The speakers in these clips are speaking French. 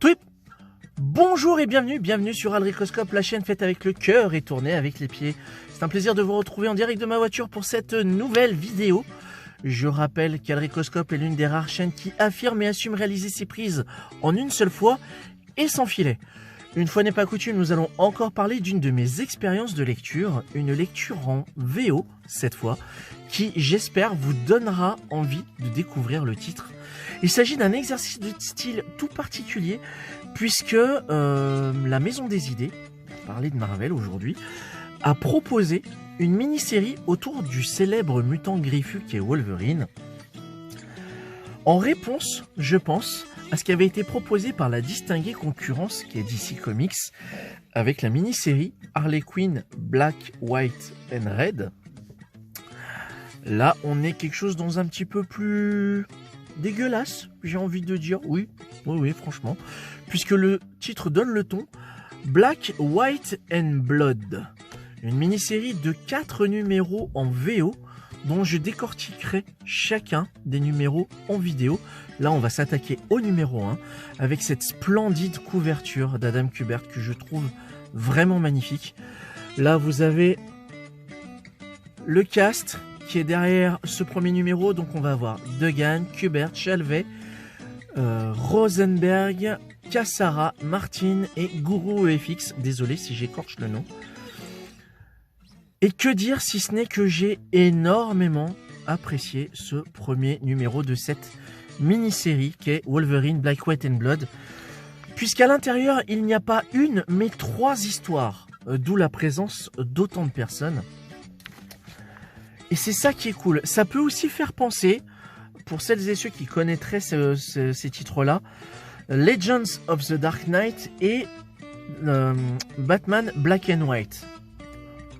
Tweep. Bonjour et bienvenue sur Aldricoscope, la chaîne faite avec le cœur et tournée avec les pieds. C'est un plaisir de vous retrouver en direct de ma voiture pour cette nouvelle vidéo. Je rappelle qu'Aldricoscope est l'une des rares chaînes qui affirme et assume réaliser ses prises en une seule fois et sans filet. Une fois n'est pas coutume, nous allons encore parler d'une de mes expériences de lecture, une lecture en VO cette fois, qui j'espère vous donnera envie de découvrir le titre. Il s'agit d'un exercice de style tout particulier puisque la Maison des Idées, pour parler de Marvel aujourd'hui, a proposé une mini-série autour du célèbre mutant griffu qui est Wolverine, en réponse, je pense, à ce qui avait été proposé par la distinguée concurrence qui est DC Comics avec la mini-série Harley Quinn Black, White and Red. Là, on est quelque chose dans un petit peu plus dégueulasse, j'ai envie de dire. Oui, franchement. Puisque le titre donne le ton. Black, White and Blood. Une mini-série de 4 numéros en VO dont je décortiquerai chacun des numéros en vidéo. Là, on va s'attaquer au numéro 1 avec cette splendide couverture d'Adam Kubert que je trouve vraiment magnifique. Là, vous avez le cast qui est derrière ce premier numéro. Donc, on va avoir Duggan, Kubert, Chalvet, Rosenberg, Cassara, Martin et Guru EFX. Désolé si j'écorche le nom. Et que dire si ce n'est que j'ai énormément apprécié ce premier numéro de cette mini-série qui est Wolverine Black, White and Blood. Puisqu'à l'intérieur, il n'y a pas une, mais 3 histoires. D'où la présence d'autant de personnes. Et c'est ça qui est cool. Ça peut aussi faire penser, pour celles et ceux qui connaîtraient ces titres-là, Legends of the Dark Knight et Batman Black and White.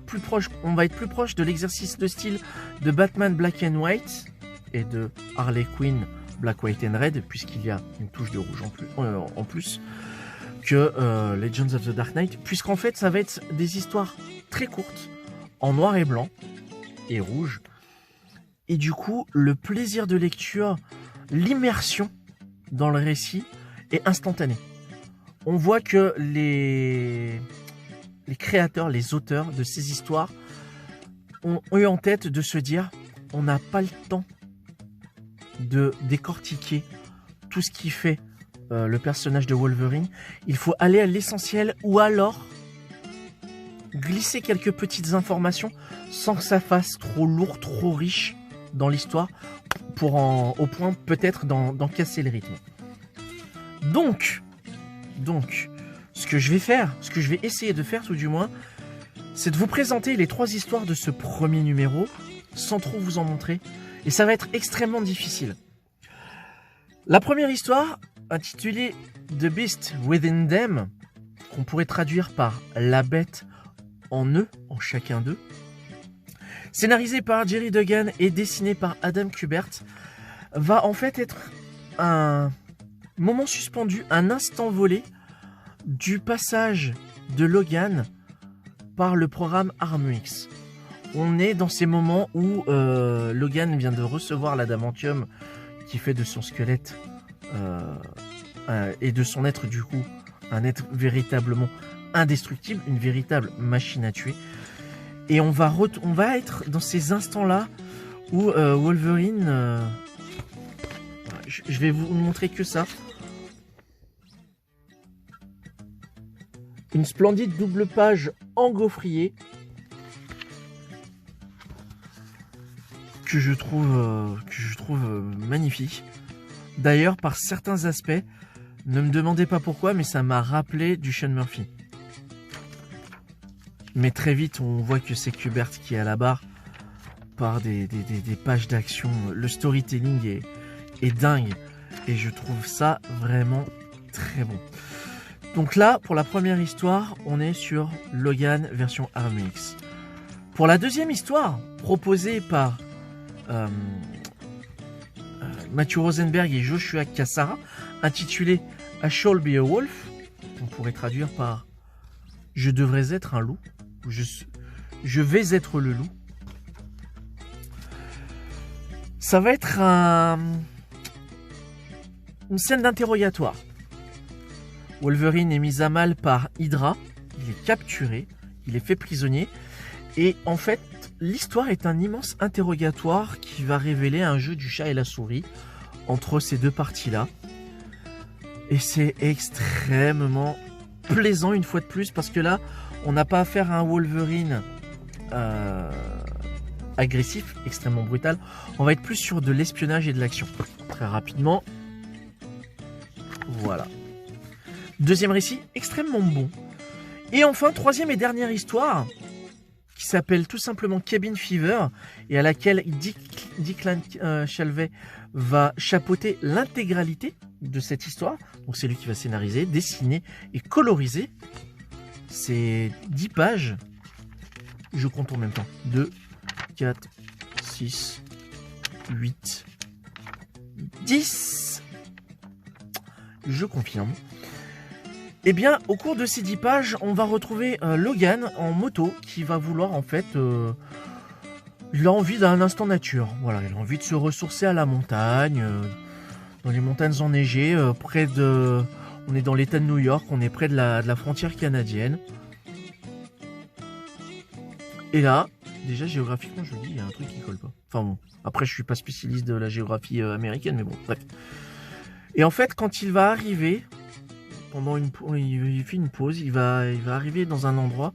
Plus proche, on va être plus proche de l'exercice de style de Batman Black and White et de Harley Quinn Black, White and Red, puisqu'il y a une touche de rouge en plus que Legends of the Dark Knight, puisqu'en fait ça va être des histoires très courtes, en noir et blanc et rouge, et du coup le plaisir de lecture, l'immersion dans le récit est instantanée. On voit que les créateurs, les auteurs de ces histoires ont eu en tête de se dire on n'a pas le temps de décortiquer tout ce qui fait le personnage de Wolverine. Il faut aller à l'essentiel ou alors glisser quelques petites informations sans que ça fasse trop lourd, trop riche dans l'histoire au point peut-être d'en casser le rythme. Donc, ce que je vais essayer de faire tout du moins, c'est de vous présenter les 3 histoires de ce premier numéro sans trop vous en montrer. Et ça va être extrêmement difficile. La première histoire, intitulée The Beast Within Them, qu'on pourrait traduire par La Bête en eux, en chacun d'eux, scénarisée par Gerry Duggan et dessinée par Adam Kubert, va en fait être un moment suspendu, un instant volé du passage de Logan par le programme Armor X. On est dans ces moments où Logan vient de recevoir l'adamantium qui fait de son squelette et de son être du coup un être véritablement indestructible, une véritable machine à tuer. Et on va être dans ces instants-là où Wolverine... je vais vous montrer que ça. Une splendide double page en gaufrier que je trouve magnifique. D'ailleurs, par certains aspects, ne me demandez pas pourquoi, mais ça m'a rappelé du Sean Murphy. Mais très vite, on voit que c'est Kubert qui est à la barre par des pages d'action. Le storytelling est dingue et je trouve ça vraiment très bon. Donc là, pour la première histoire, on est sur Logan version Armor X. Pour la deuxième histoire, proposée par Matthew Rosenberg et Joshua Cassara, intitulée I Shall Be a Wolf, on pourrait traduire par Je devrais être un loup, ou je vais être le loup. Ça va être une scène d'interrogatoire. Wolverine est mis à mal par Hydra, il est capturé, il est fait prisonnier. Et en fait, l'histoire est un immense interrogatoire qui va révéler un jeu du chat et la souris entre ces deux parties-là. Et c'est extrêmement plaisant une fois de plus, parce que là, on n'a pas affaire à un Wolverine agressif, extrêmement brutal. On va être plus sur de l'espionnage et de l'action. Très rapidement. Voilà. Deuxième récit, extrêmement bon. Et enfin, troisième et dernière histoire, qui s'appelle tout simplement Cabin Fever, et à laquelle Declan Shalvey va chapeauter l'intégralité de cette histoire. Donc c'est lui qui va scénariser, dessiner et coloriser. C'est 10 pages. Je compte en même temps. 2, 4, 6, 8, 10. Je confirme. Eh bien, au cours de ces 10 pages, on va retrouver Logan en moto qui va vouloir en fait... il a envie d'un instant nature. Voilà, il a envie de se ressourcer à la montagne, dans les montagnes enneigées, près de... On est dans l'état de New York, on est près de la frontière canadienne. Et là, déjà géographiquement, je vous dis, il y a un truc qui colle pas. Enfin bon, après je suis pas spécialiste de la géographie américaine, mais bon, bref. Et en fait, quand il va arriver, pendant il fait une pause, il va arriver dans un endroit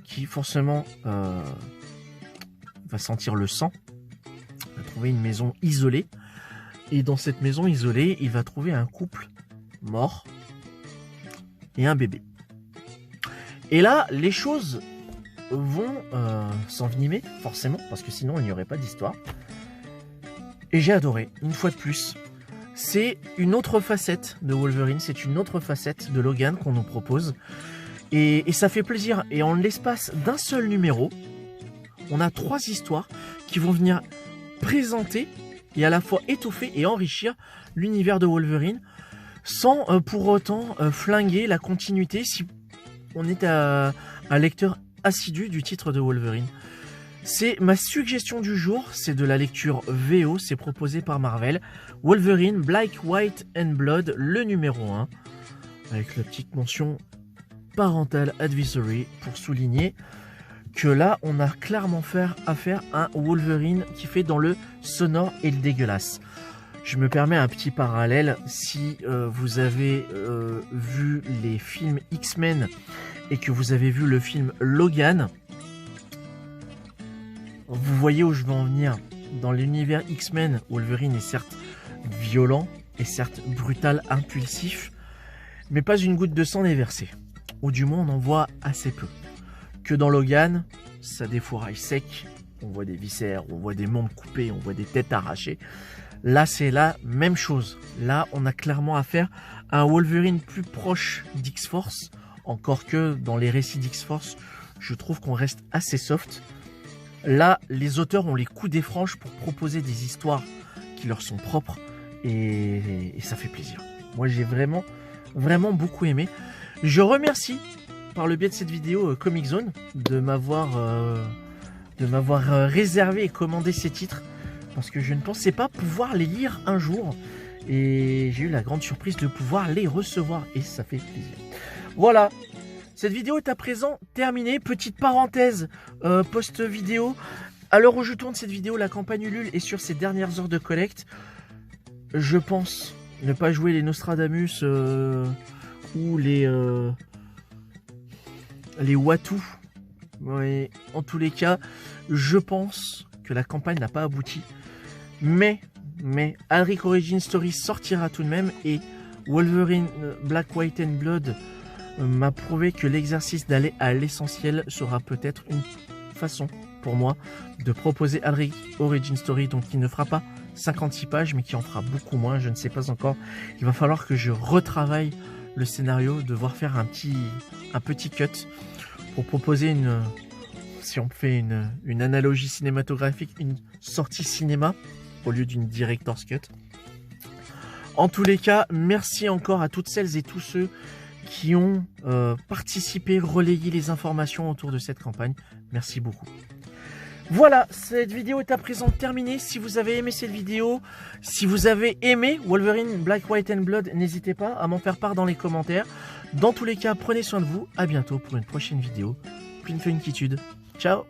qui forcément va sentir le sang. Il va trouver une maison isolée. Et dans cette maison isolée, il va trouver un couple mort et un bébé. Et là, les choses vont s'envenimer, forcément, parce que sinon il n'y aurait pas d'histoire. Et j'ai adoré, une fois de plus. C'est une autre facette de Wolverine, c'est une autre facette de Logan qu'on nous propose. Et ça fait plaisir. Et en l'espace d'un seul numéro, on a 3 histoires qui vont venir présenter et à la fois étoffer et enrichir l'univers de Wolverine, sans pour autant flinguer la continuité si on est un lecteur assidu du titre de Wolverine. C'est ma suggestion du jour, c'est de la lecture VO, c'est proposé par Marvel. Wolverine, Black, White and Blood, le numéro 1, avec la petite mention Parental Advisory pour souligner que là, on a clairement affaire à un Wolverine qui fait dans le sonore et le dégueulasse. Je me permets un petit parallèle, si vous avez vu les films X-Men et que vous avez vu le film Logan, vous voyez où je veux en venir. Dans l'univers X-Men, Wolverine est certes violent, est certes brutal, impulsif, mais pas une goutte de sang n'est versée. Ou du moins on en voit assez peu. Que dans Logan, ça défouraille sec, on voit des viscères, on voit des membres coupés, on voit des têtes arrachées. Là c'est la même chose. Là on a clairement affaire à un Wolverine plus proche d'X-Force, encore que dans les récits d'X-Force, je trouve qu'on reste assez soft. Là, les auteurs ont les coups des franches pour proposer des histoires qui leur sont propres et ça fait plaisir. Moi, j'ai vraiment beaucoup aimé. Je remercie, par le biais de cette vidéo, Comic Zone de m'avoir réservé et commandé ces titres parce que je ne pensais pas pouvoir les lire un jour et j'ai eu la grande surprise de pouvoir les recevoir et ça fait plaisir. Voilà. Cette vidéo est à présent terminée. Petite parenthèse post-vidéo. À l'heure où je tourne cette vidéo, la campagne Ulule est sur ses dernières heures de collecte. Je pense ne pas jouer les Nostradamus ou les Watu. Ouais, en tous les cas, je pense que la campagne n'a pas abouti. Mais Alric Origin Story sortira tout de même et Wolverine Black, White and Blood m'a prouvé que l'exercice d'aller à l'essentiel sera peut-être une façon pour moi de proposer Alric Origin Story, donc qui ne fera pas 56 pages mais qui en fera beaucoup moins, je ne sais pas encore. Il va falloir que je retravaille le scénario, devoir faire un petit cut pour proposer si on fait une analogie cinématographique, une sortie cinéma au lieu d'une director's cut. En tous les cas, merci encore à toutes celles et tous ceux qui ont participé, relayé les informations autour de cette campagne. Merci beaucoup. Voilà, cette vidéo est à présent terminée. Si vous avez aimé cette vidéo, si vous avez aimé Wolverine Black, White and Blood, n'hésitez pas à m'en faire part dans les commentaires. Dans tous les cas, prenez soin de vous. À bientôt pour une prochaine vidéo. Pleine funitude. Ciao.